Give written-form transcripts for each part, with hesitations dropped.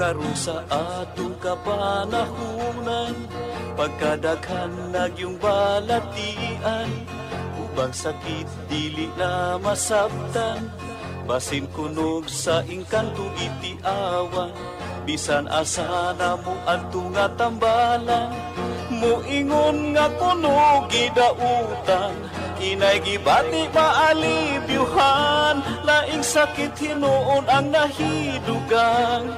Karon sa atong kapanahunan, pagkadaghan nagyong balatian, ubang sakit dili na masabtan, basin kunog sa ingkanto itiawan, bisan asa na mo adto nga tambalan, muingon nga kunog gidautan, inay gibati maalibyuhan, laing sakit hinuon ang nahidugang.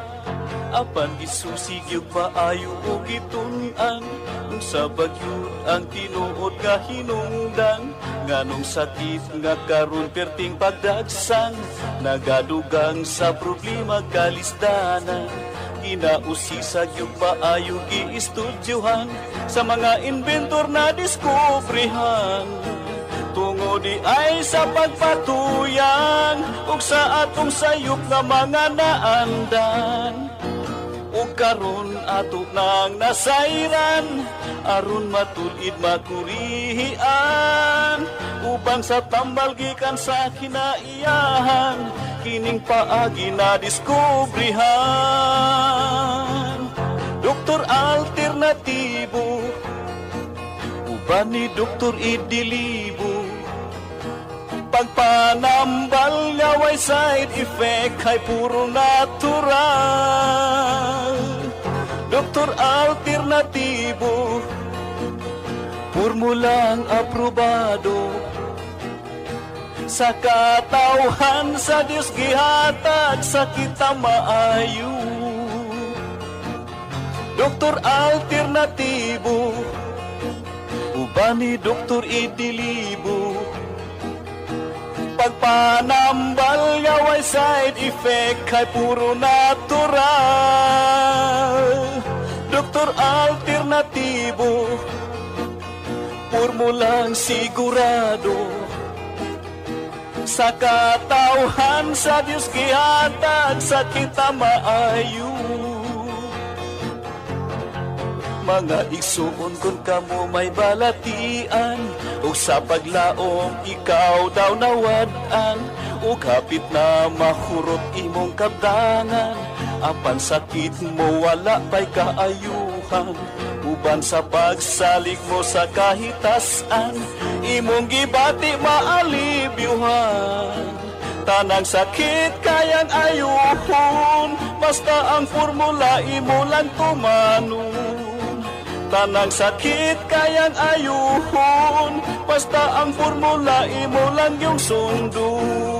Apan gisusig yung paayo o gitun-an, nung sa bagyod ang tinuod nga hinungdan, nganong sakit nga karon perting pagdagsang, nagadugang sa problema kalisdanan. Ginausisag yung paayo giistudyohan, sa mga inventor na diskubrihan, tungod di ay sa pagpatuyan, ug sa atong sayop nga mga naandan. Ug karon ato nang nasayran, aron matulid makurihian, ubang sa tambal gikan sa kinaiyahan, kining paagi na diskubrihan. Doktor alternatibo, uban ni Doktor Idilibo, pagpanambal nga way side effect ay puro natural. Doktor alternatibo, formulang aprobado, sa katawhan sa Diyos gihatag sa kita maayo. Doktor alternatibo, uban ni Doktor Idilibo, pagpanambal nga way side effect ay puro natural. Doktor alternatibo, formulang sigurado, sa katawhan sa Diyos gihatag sa kita maayo. Mga igsuon kung kamo may balatian, ug sa paglaom ikaw daw nawad-an, ug hapit na mahurot imong kabdangan, apan sakit mo wala pa'y kaayuhan, uban sa pagsalig mo sa kahitasan, imong gibati maalibyuhan. Tanang sakit kayang ayuhon, basta ang formula imo lang tumanon. Tanang sakit kayang ayuhon, basta ang formula imo lang yung sundon.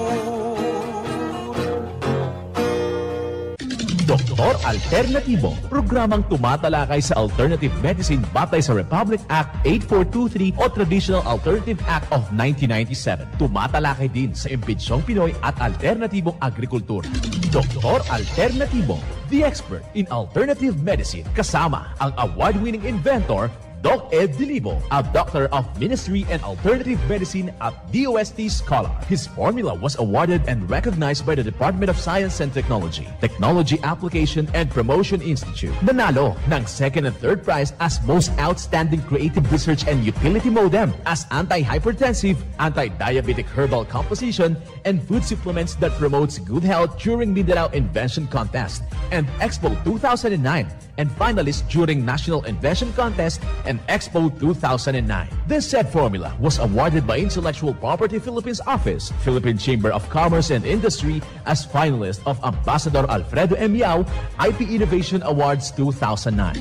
Doktor Alternatibo, programang tumatalakay sa alternative medicine batay sa Republic Act 8423 o Traditional Alternative Act of 1997. Tumatalakay din sa impinsyong Pinoy at alternatibong agrikultura. Doktor Alternatibo, the expert in alternative medicine, kasama ang award-winning inventor Doc Ed Dilibo, a doctor of ministry and alternative medicine at DOST Scholar. His formula was awarded and recognized by the Department of Science and Technology, Technology Application and Promotion Institute. Nanalo ng second and third prize as Most Outstanding Creative Research and Utility Modem, as Anti-Hypertensive, Anti-Diabetic Herbal Composition, and Food Supplements that Promotes Good Health during Mindanao Invention Contest and Expo 2009, and finalist during National Invention Contest and Expo 2009. This said formula was awarded by Intellectual Property Philippines Office, Philippine Chamber of Commerce and Industry as finalist of Ambassador Alfredo M. Yao IP Innovation Awards 2009.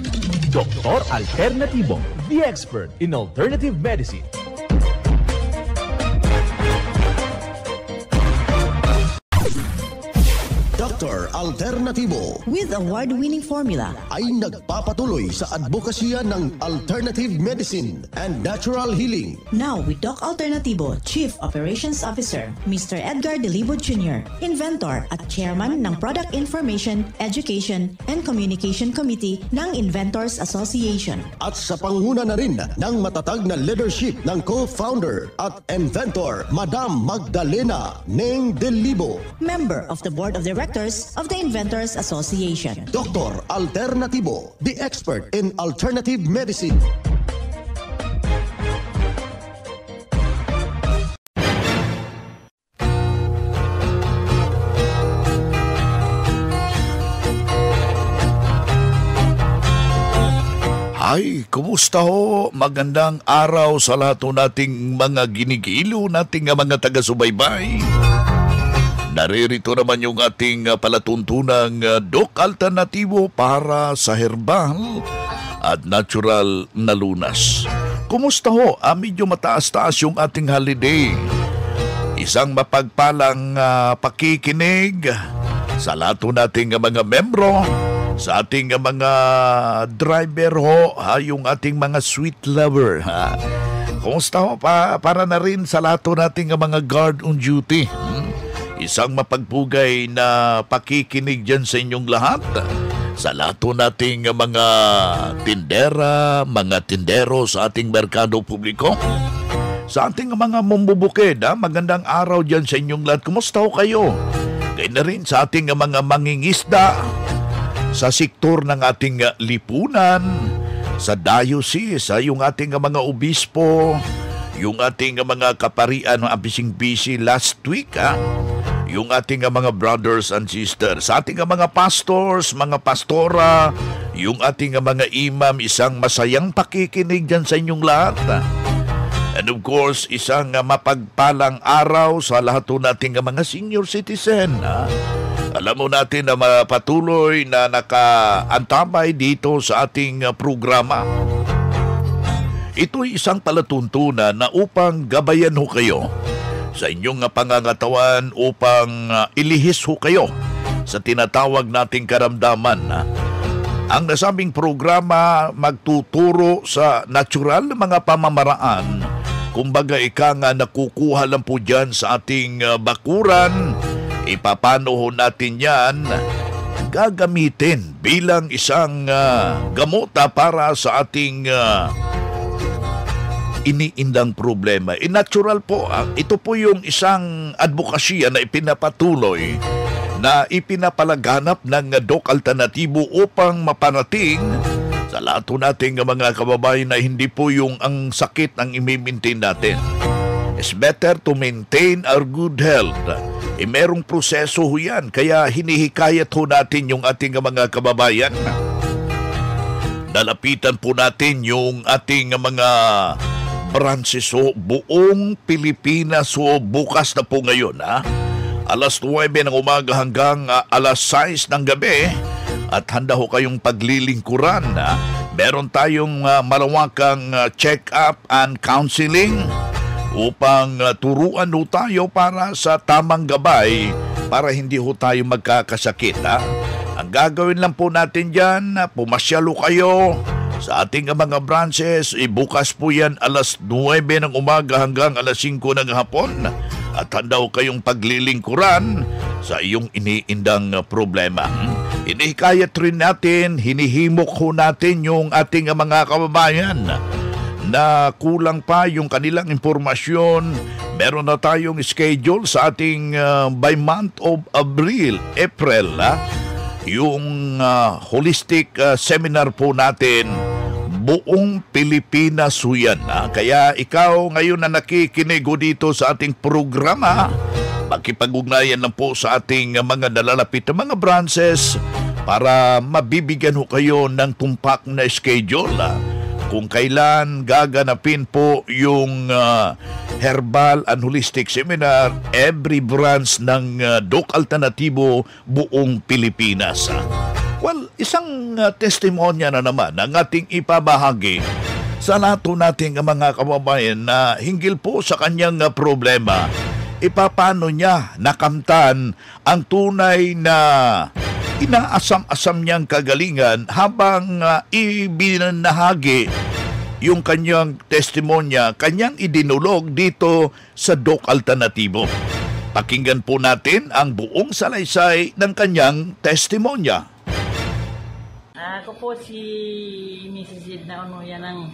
Doktor Alternatibo, the expert in alternative medicine. Dr. Alternatibo, with award-winning formula, ay nagpapatuloy sa advokasya ng alternative medicine and natural healing. Now with Doc Alternatibo, Chief Operations Officer, Mr. Edgar Dilibo Jr., inventor at chairman ng Product Information, Education, and Communication Committee ng Inventors Association. At sa pangunguna na rin ng matatag na leadership ng co-founder at inventor, Madam Magdalena Neng Dilibo, member of the Board of Directors of the Inventors Association. Dr. Alternatibo, the expert in alternative medicine. Ay, kumusta ho? Magandang araw sa lahat ho nating mga ginigilo, nating mga taga-subaybay. Naririto naman yung ating palatuntunang Doc Alternatibo para sa herbal at natural na lunas. Kumusta ho? Medyo mataas-taas yung ating holiday. Isang mapagpalang pakikinig sa lahat ho nating mga membro, sa ating mga driver ho, yung ating mga sweet lover. Kumusta ho? Para na rin sa lahat ho nating mga guard on duty. Isang mapagpugay na pakikinig dyan sa inyong lahat. Sa lahat ho nating mga tindera, mga tindero sa ating merkado publiko. Sa ating mga mambubukid, magandang araw dyan sa inyong lahat. Kumusta ho kayo? Gaya na rin sa ating mga mangingisda, sa sektor ng ating lipunan, sa diocese, yung ating mga obispo, yung ating mga kaparian, busy last week, yung ating mga brothers and sisters, sa ating mga pastors, mga pastora, yung ating mga imam, isang masayang pakikinig dyan sa inyong lahat. And of course, isang mapagpalang araw sa lahat nating mga senior citizen. Alam mo natin na patuloy na nakaantabay dito sa ating programa. Ito'y isang palatuntunan na upang gabayan ho kayo sa inyong pangangatawan, upang ilihis ho kayo sa tinatawag nating karamdaman. Ang nasabing programa magtuturo sa natural na mga pamamaraan. Kumbaga ika nga nakukuha lang po dyan sa ating bakuran. Ipapano ho natin yan gagamitin bilang isang gamota para sa ating iniindang problema. Natural po. Ito po yung isang advokasya na ipinapatuloy, na ipinapalaganap ng Doc Alternatibo upang mapanating sa lahat nating mga kababayan na hindi po yung ang sakit ang i-maintain natin. It's better to maintain our good health. Merong proseso ho yan. Kaya hinihikayat ho natin yung ating mga kababayan. Nalapitan po natin yung ating mga branches ho, buong Pilipinas ho, bukas na po ngayon. Alas 9 ng umaga hanggang alas 6 ng gabi, at handa ho kayong paglilingkuran. Meron tayong malawakang check-up and counseling upang turuan ho tayo para sa tamang gabay, para hindi ho tayo magkakasakit. Ang gagawin lang po natin dyan, pumasyalo kayo sa ating mga branches. Bukas po yan alas 9 ng umaga hanggang alas 5 ng hapon, at handa ho kayong paglilingkuran sa iyong iniindang problema. Inihikayat rin natin, hinihimok ho natin yung ating mga kababayan na kulang pa yung kanilang impormasyon. Meron na tayong schedule sa ating by month of April, yung holistic seminar po natin, buong Pilipinas yan. Kaya ikaw ngayon na nakikinig dito sa ating programa, makipag-ugnayan lang po sa ating mga nalalapit na mga branches para mabibigyan ho kayo ng tumpak na schedule kung kailan gaganapin po yung Herbal and Holistic Seminar, every branch ng Doc Alternatibo buong Pilipinas. Well, isang testimonya na naman ang ating ipabahagi sa lahat nating mga kababayan na hinggil po sa kanyang problema. Ipapano niya nakamtan ang tunay na inaasam-asam niyang kagalingan habang ibinahagi yung kanyang testimonya, kanyang idinulog dito sa Doc Alternatibo. Pakinggan po natin ang buong salaysay ng kanyang testimonya. Ako po si Mrs. Edna Onoya ng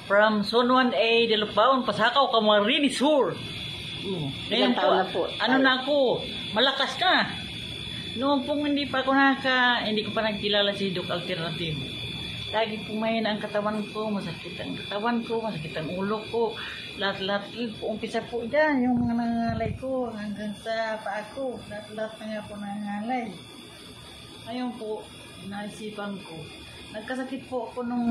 from Zone 1A de Lupaon, Pasakaw, Camarines Sur. Ngayon po, ano na ako, malakas na. Noon pong hindi pa ako hindi ko pa nagkilala si Doc Alternatibo. Lagi pumain ang katawan ko, masakit ang katawan ko, masakit ang ulo ko. Lahat-lahat po, umpisa po dyan, yung mga nangangalay ko hanggang sa paa ko. Lahat-lahat na nga po nangangalay. Ngayon po, naisipan ko, Nagkasakit po ako nung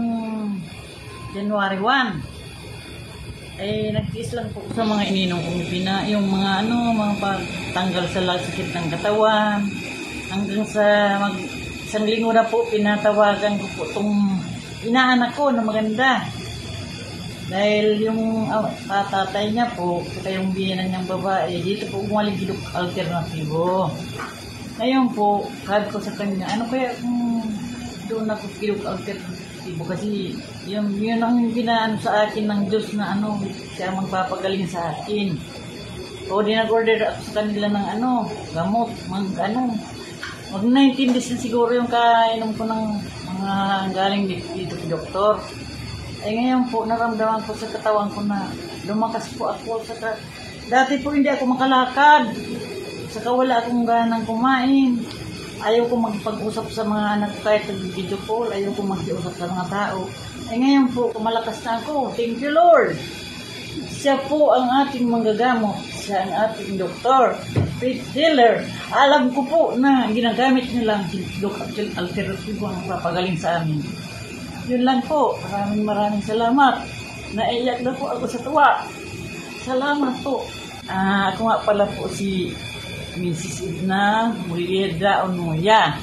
January 1. Nagtiis lang po sa mga ininom kong yung mga mga pagtanggal sa sakit ng katawan. Hanggang sa isang linggo na po, pinatawagan ko po itong inaanak ko na maganda. Dahil yung tatay niya po, yung biyanan niyang babae, dito po umaligidok alternatibo. Ngayon po, sabi ko sa kanya, ano kaya kung doon ako gidok alternatibo? Kasi yun ang ginaan sa akin ng Diyos na siya magpapagaling sa akin. O di nag-order ako sa kanila ng gamot, mag 19 days na siguro yung kainom ko ng mga galing dito kay doktor. Ngayon po, naramdaman ko sa katawan ko na lumakas po ako. Dati po hindi ako makalakad. Saka wala akong ganang kumain. Ayaw ko magpag-usap sa mga anak ko kahit video call. Ayaw ko mag-usap sa mga tao. Ngayon po, kumalakas na ako. Thank you, Lord. Siya po ang ating manggagamot. Siya ang ating doktor. Faith healer. Alam ko po na ginagamit nilang alternatibo ang papagaling sa amin. Yun lang po. Maraming salamat. Naiyak na po ako sa tuwa. Salamat po. Ako nga pala po si Mrs. Edna Murieda Onuya,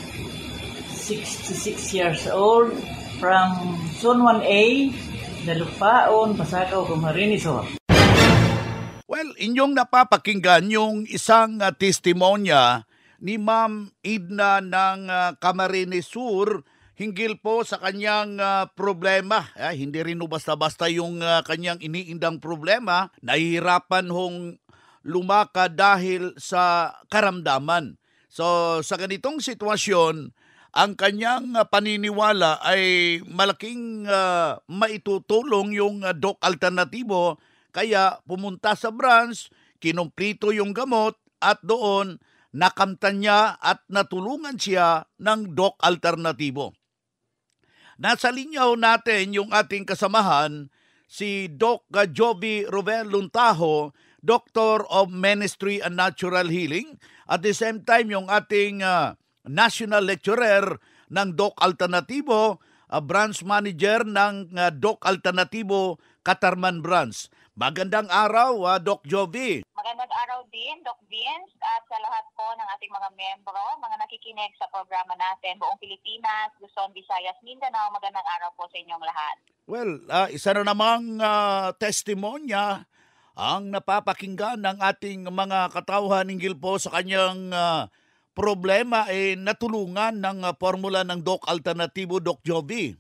66 years old, from Zone 1A, Dalupaon, Pasakaw, Camarines Sur. Well, inyong napapakinggan yung isang testimonya ni Ma'am Edna ng Camarines Sur hinggil po sa kanyang problema. Hindi rin basta-basta yung kanyang iniindang problema. Nahihirapan hong lumaka dahil sa karamdaman. So sa ganitong sitwasyon, ang kanyang paniniwala ay malaking maitutulong yung Doc Alternatibo. Kaya pumunta sa branch, kinumplito yung gamot at doon nakamtan niya at natulungan siya ng Doc Alternatibo. Nasa linyaw natin yung ating kasamahan, si Doc Jovi Rovel Luntaho, Doctor of Ministry and Natural Healing. At the same time, yung ating National Lecturer ng Doc Alternatibo, Branch Manager ng Doc Alternatibo, Katarman Branch. Magandang araw, Doc Jovi. Magandang araw din, Doc Vince, at sa lahat po ng ating mga membro, mga nakikinig sa programa natin, buong Pilipinas, Luzon, Visayas, Mindanao. Magandang araw po sa inyong lahat. Well, isa na namang testimonya ang napapakinggan ng ating mga katauhan hinggil po sa kanyang problema natulungan ng formula ng Doc Alternatibo, Doc Jovi.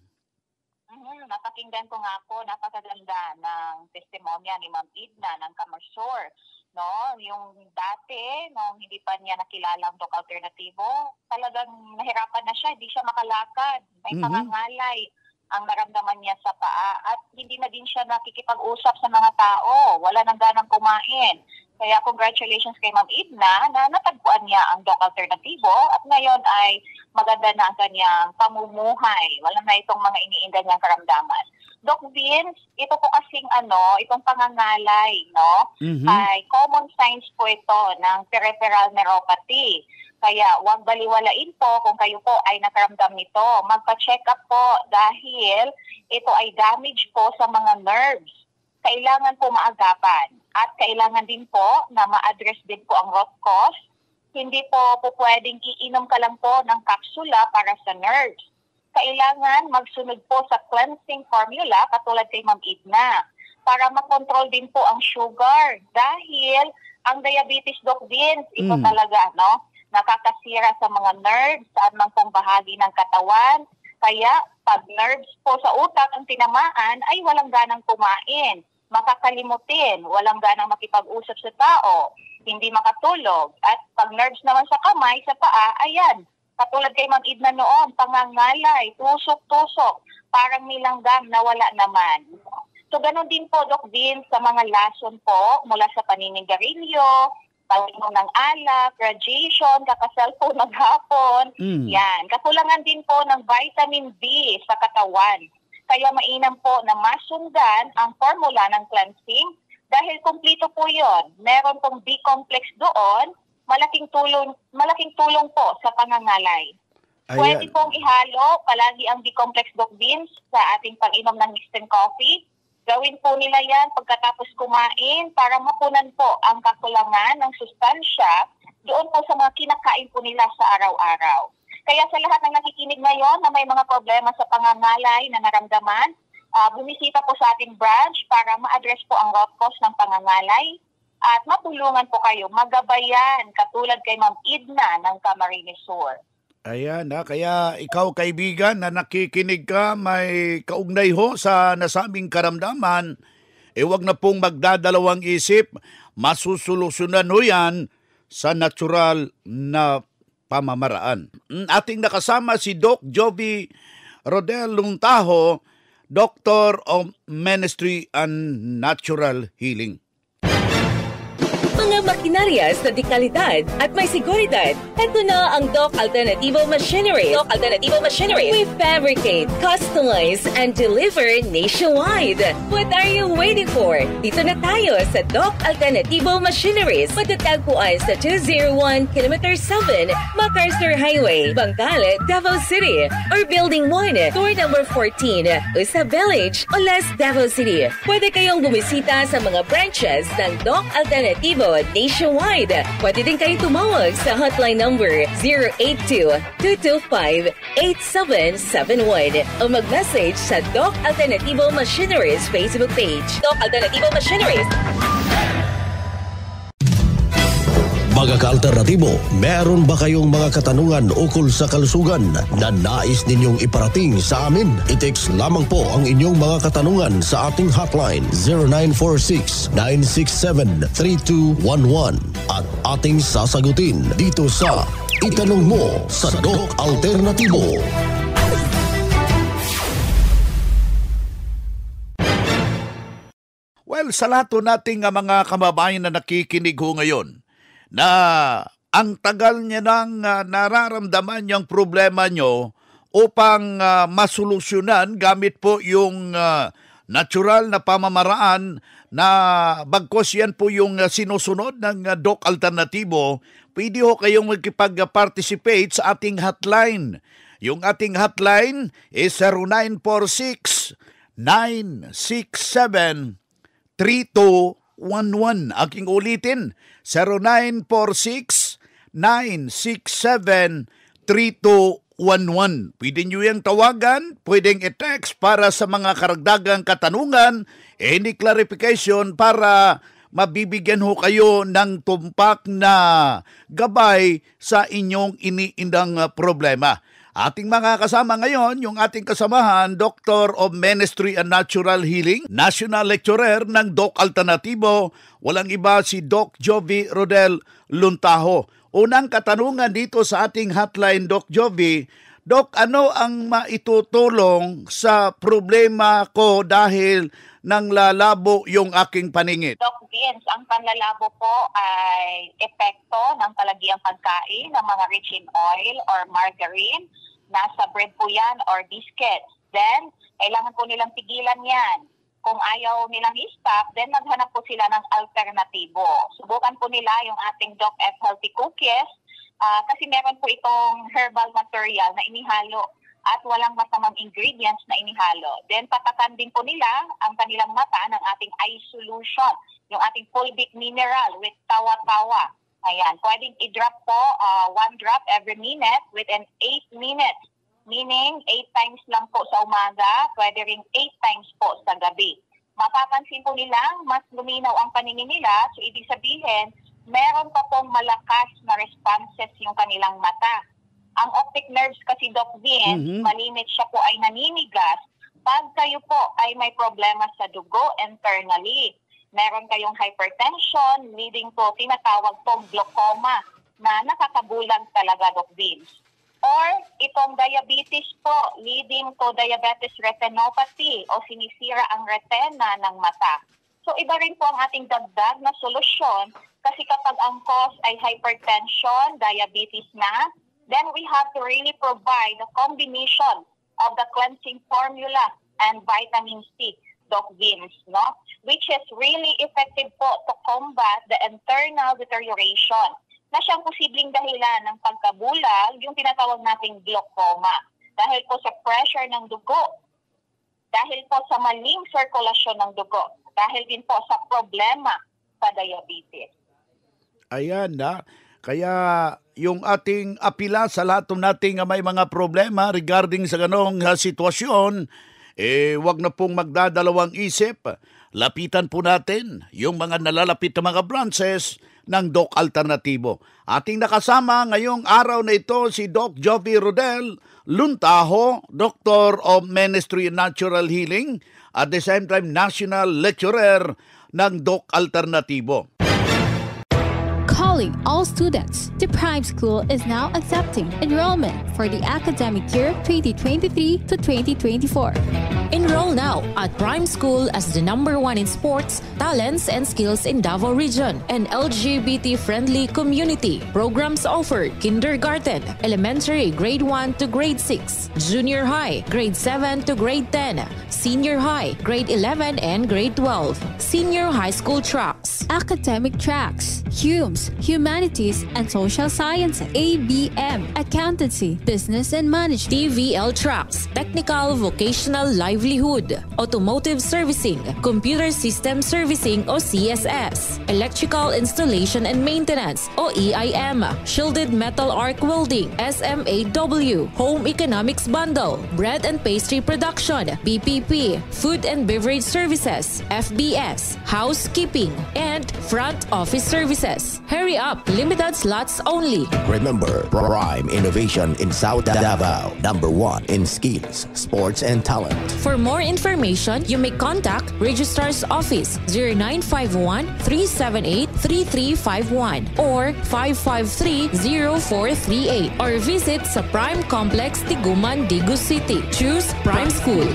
Napakinggan ko nga po, napakaganda ng testimonya ni Ma'am Edna ng Camarines Sur. No? Yung dati, nung hindi pa niya nakilala ang Doc Alternatibo, talagang nahirapan na siya, hindi siya makalakad. May pangangalay ang naramdaman niya sa paa at hindi na din siya nakikipag-usap sa mga tao. Wala nang ganang kumain. Kaya congratulations kay Ma'am Edna na natagpuan niya ang Doc Alternatibo at ngayon ay maganda na ang kanyang pamumuhay. Wala na itong mga iniinda niyang karamdaman. Doc Vince, ito po kasing itong pangangalay, ay common signs po ito ng peripheral neuropathy. Kaya huwag baliwalain po kung kayo po ay nakaramdam nito. Magpa-check up po dahil ito ay damage po sa mga nerves. Kailangan po maagapan at kailangan din po na ma-address din po ang root cause. Hindi po pwedeng iinom ka lang po ng kapsula para sa nerves. Kailangan magsunod po sa cleansing formula katulad kay Ma'am Edna para makontrol din po ang sugar dahil ang diabetes, Doc Vince, ito talaga, nakakasira sa mga nerves sa anumang pong bahagi ng katawan. Kaya pag nerves po sa utak ang tinamaan ay walang ganang kumain, makakalimutin, walang ganang makipag-usap sa tao, hindi makatulog. At pag nerves naman sa kamay, sa paa, ayan, katulad kay Ma'am Edna noon, pangangalay, tusok-tusok, parang nilanggam na wala naman. So ganun din po, Doc Vince, sa mga lason po mula sa paninigarilyo, pag-inom ng alak, radiation, kakasellphone maghapon. Yan. Kakulangan din po ng vitamin B sa katawan. Kaya mainam po na masundan ang formula ng cleansing dahil kumplito po yon. Meron pong B-complex doon, malaking tulong po sa pangangalay. Pwede Ayan. pong ihalo palagi ang D-complex Doc Beans sa ating pag-inom ng instant coffee. Gawin po nila yan pagkatapos kumain para mapunan po ang kakulangan ng sustansya doon po sa mga kinakain po nila sa araw-araw. Kaya sa lahat ng nakikinig ngayon na may mga problema sa pangangalay na naramdaman, bumisita po sa ating branch para ma-address po ang root cause ng pangangalay at matulungan po kayo magabayan katulad kay Ma'am Idna ng Camarines Sur. Ayan, kaya ikaw kaibigan na nakikinig ka, may kaugnay ho sa nasabing karamdaman, wag na pong magdadalawang isip, masusolusyonan ho yan sa natural na pamamaraan. Ating nakasama si Doc Jovi Rodel Luntaho, Doctor of Ministry and Natural Healing. Mga makinarya sa dekalidad at may seguridad. Ito na ang Doc Alternativo Machinery. Doc Alternativo Machinery. We fabricate, customize, and deliver nationwide. What are you waiting for? Dito na tayo sa Doc Alternativo Machineries. Matatagpuan sa 201 km 7 MacArthur Highway, Bangkal, Davao City. Or Building 1, Door number 14, Usa Village, Olas, Davao City. Pwede kayong bumisita sa mga branches ng Doc Alternativo nationwide. Pwede din kayo tumawag sa hotline number 082-225-8771 o mag-message sa Doc Alternativo Machineries Facebook page. Doc Alternativo Machineries. Mga ka-alternatibo, meron ba kayong mga katanungan ukol sa kalusugan na nais ninyong iparating sa amin? I-text lamang po ang inyong mga katanungan sa ating hotline 0946-967-3211 at ating sasagutin dito sa Itanong Mo sa Doc Alternatibo. Well, sa lahat nating mga kababayan na nakikinig ho ngayon, na ang tagal niya nang nararamdaman yung problema nyo upang masolusyonan gamit po yung natural na pamamaraan na bagkos yan po yung sinusunod ng Doc Alternativo, pwede ho kayong magkipag-participate sa ating hotline. Yung ating hotline is 0946-967-3211. Aking ulitin, 0946-967-3211. Pwede nyo yung tawagan, pwedeng i-text para sa mga karagdagang katanungan, any clarification para mabibigyan ho kayo ng tumpak na gabay sa inyong iniindang problema. Ating mga kasama ngayon, yung ating kasamahan, Doctor of Ministry and Natural Healing, National Lecturer ng Doc Alternativo, walang iba si Doc Jovi Rodel Luntaho. Unang katanungan dito sa ating hotline, Doc Jovi, Doc, ano ang maitutulong sa problema ko dahil nang lalabo yung aking paningin? Doc Vince, ang panlalabo po ay epekto ng palagiang pagkain ng mga rich in oil or margarine. Nasa bread po yan or biscuits. Then, kailangan po nilang pigilan yan. Kung ayaw nilang i-stop, then maghanap po sila ng alternatibo. Subukan po nila yung ating Doc F Healthy Cookies kasi meron po itong herbal material na inihalo at walang masamang ingredients na inihalo. Then, patakan din po nila ang kanilang mata ng ating eye solution, yung ating fulvic mineral with tawa-tawa. Ayan, pwedeng i-drop po 1 drop every minute within 8 minutes. Meaning, 8 times lang po sa umaga, pwede rin 8 times po sa gabi. Mapapansin po nilang mas luminaw ang paningin nila, so ibig sabihin, meron pa pong malakas na responses yung kanilang mata. Ang optic nerves kasi, Doc Vince, malimit siya po ay naninigas pag kayo po ay may problema sa dugo internally. Meron kayong hypertension, leading to tinatawag pong glaucoma na nakakabulag talaga, Doc Vince. Or itong diabetes po, leading to diabetes retinopathy o sinisira ang retina ng mata. So iba rin po ang ating dagdag na solusyon kasi kapag ang cause ay hypertension, diabetes na, then we have to really provide a combination of the cleansing formula and vitamin C, Doc Vince, no? Which is really effective po to combat the internal deterioration. na siyang posibleng dahilan ng pagkabulag, yung tinatawag nating glaucoma. Dahil po sa pressure ng dugo, dahil po sa maling sirkulasyon ng dugo, dahil din po sa problema sa diabetes. Ayan na. Kaya yung ating apila sa lahat ng nating may mga problema regarding sa ganong sitwasyon, wag na pong magdadalawang isip. Lapitan po natin yung mga nalalapit na mga branches ng Doc Alternativo. Ating nakasama ngayong araw na ito si Doc Jovi Rodel Luntaho, Doctor of Ministry and Natural Healing, at the same time National Lecturer ng Doc Alternativo. Calling all students, the Prime School is now accepting enrollment for the academic year 2023 to 2024. Enroll now at Prime School as the #1 in sports, talents, and skills in Davao Region. An LGBT-friendly community. Programs offered kindergarten, elementary grade 1 to grade 6, junior high grade 7 to grade 10, senior high grade 11 and grade 12, senior high school tracks, academic tracks, HUMS, Humanities and Social Sciences, ABM, Accountancy, Business and Management, TVL tracks, technical vocational livelihood, automotive servicing, computer system servicing o CSS, electrical installation and maintenance o EIM, shielded metal arc welding, SMAW, home economics bundle, bread and pastry production, BPP, food and beverage services, FBS, housekeeping, and front office services. Hurry up, limited slots only. Remember, Prime Innovation in South Davao, #1 in skills, sports, and talent. For more information, you may contact Registrar's Office 0951-378-3351 or 553-0438 or visit sa Prime Complex, Tiguman, Digu City. Choose Prime School.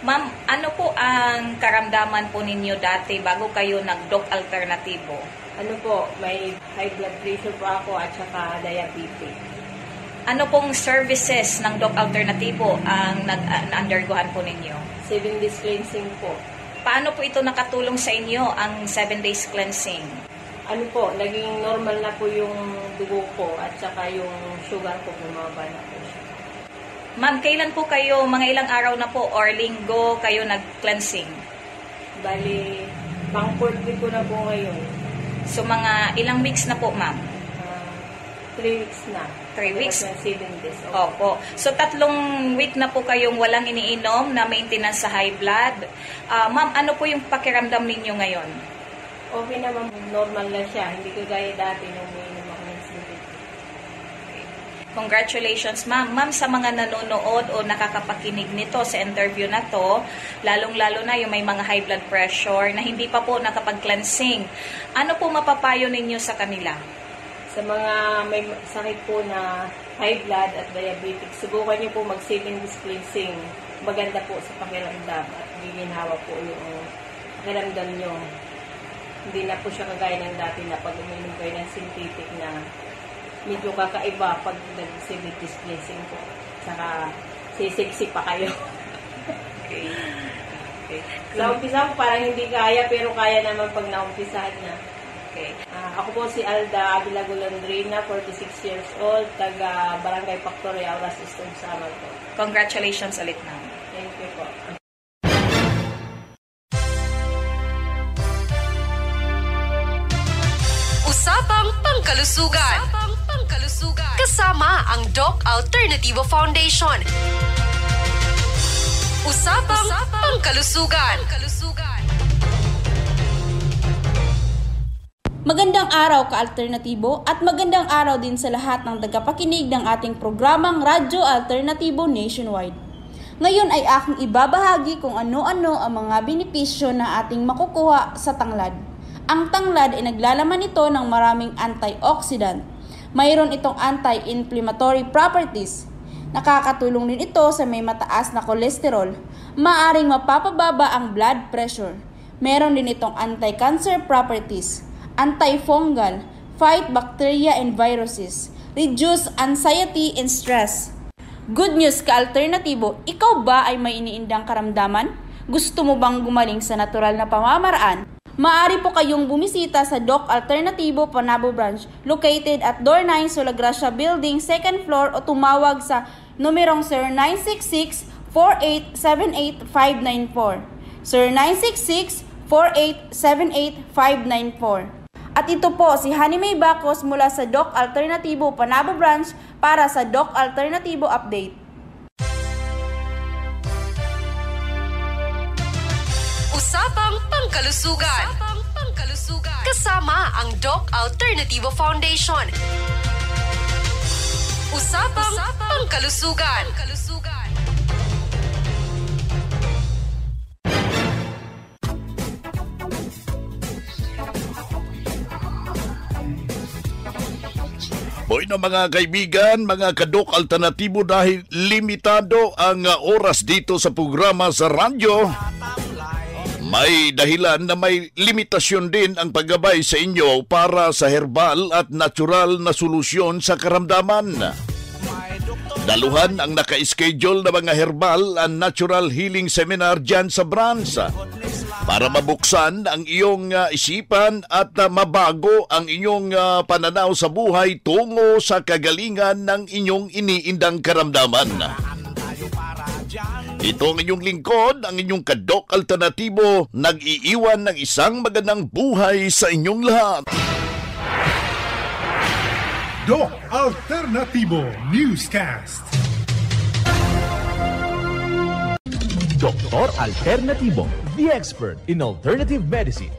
Ma'am, ano po ang karamdaman po ninyo dati bago kayo nag-Doc Alternativo? Ano po, may high blood pressure po ako at saka diabetes. Ano pong services ng Doc Alternativo ang na-undergohan po ninyo? 7 days cleansing po. Paano po ito nakatulong sa inyo ang 7 days cleansing? Ano po, naging normal na po yung dugo ko at saka yung sugar ko bumaba na po siya. Ma'am, kailan po kayo, mga ilang araw na po or linggo kayo nag-cleansing? Bali, pang 4 week ko na po ngayon. So, mga ilang weeks na po, ma'am? 3 weeks na. 3 weeks? 7 days. Okay. Opo. So, 3 week na po kayong walang iniinom na maintenance sa high blood. Ma'am, ano po yung pakiramdam ninyo ngayon? Okay naman, normal na siya. Hindi ko gaya dati nung umiinom ako ng sinilip. Congratulations, ma'am. Ma'am, sa mga nanonood o nakakapakinig nito sa interview na to, lalong-lalo na yung may mga high blood pressure na hindi pa po nakapag-cleansing, ano po mapapayo ninyo sa kanila? Sa mga may sakit po na high blood at diabetic, subukan nyo po mag-7 days cleansing. Maganda po sa pakiramdam at giginhawa po yung pakiramdam nyo. Hindi na po siya kagaya ng dati na pag uminom kayo ng synthetic na medyo kakaiba pag nag-7 days cleansing po. Saka sisiksi pa kayo. Okay. Sa umpisa parang hindi kaya pero kaya naman pag naumpisahan na. Okay. Ako po si Alda Avila Golandrina, 46 years old, taga Barangay Factoria, Auras Eastern Samar po. Congratulations ulit, ma'am. Thank you po. Usapang Pangkalusugan. Kasama ang Doc Alternativo Foundation. Usapang Pangkalusugan. Magandang araw ka-alternatibo at magandang araw din sa lahat ng tagapakinig ng ating programang Radyo Alternatibo Nationwide. Ngayon ay aking ibabahagi kung ano-ano ang mga benepisyo na ating makukuha sa tanglad. Ang tanglad ay naglalaman ito ng maraming antioxidant. Mayroon itong anti-inflammatory properties. Nakakatulong din ito sa may mataas na kolesterol. Maaring mapapababa ang blood pressure. Meron din itong anti-cancer properties. Antifungal, fight bacteria and viruses, reduce anxiety and stress. Good news ka-alternatibo, ikaw ba ay may iniindang karamdaman? Gusto mo bang gumaling sa natural na pamamaraan? Maaari po kayong bumisita sa Doc Alternativo Panabo Branch located at Door 9 Sulagracia Building, 2nd floor o tumawag sa numerong 0966-4878-594. 0966-4878-594. At ito po si Honey May Bacos mula sa Doc Alternativo Panabo Branch para sa Doc Alternativo Update. Usapang Pangkalusugan. Kasama ang Doc Alternativo Foundation. Usapang Pangkalusugan. Boy na mga kaibigan, mga kadok alternatibo, dahil limitado ang oras dito sa programa sa radyo, may dahilan na may limitasyon din ang paggabay sa inyo para sa herbal at natural na solusyon sa karamdaman. Daluhan ang naka-schedule na mga herbal and natural healing seminar dyan sa branch para mabuksan ang iyong isipan at mabago ang inyong pananaw sa buhay tungo sa kagalingan ng inyong iniindang karamdaman. Ito ang inyong lingkod, ang inyong kadok alternatibo, nag-iiwan ng isang magandang buhay sa inyong lahat. Doc Alternativo Newscast. Dr. Alternativo, the expert in alternative medicine.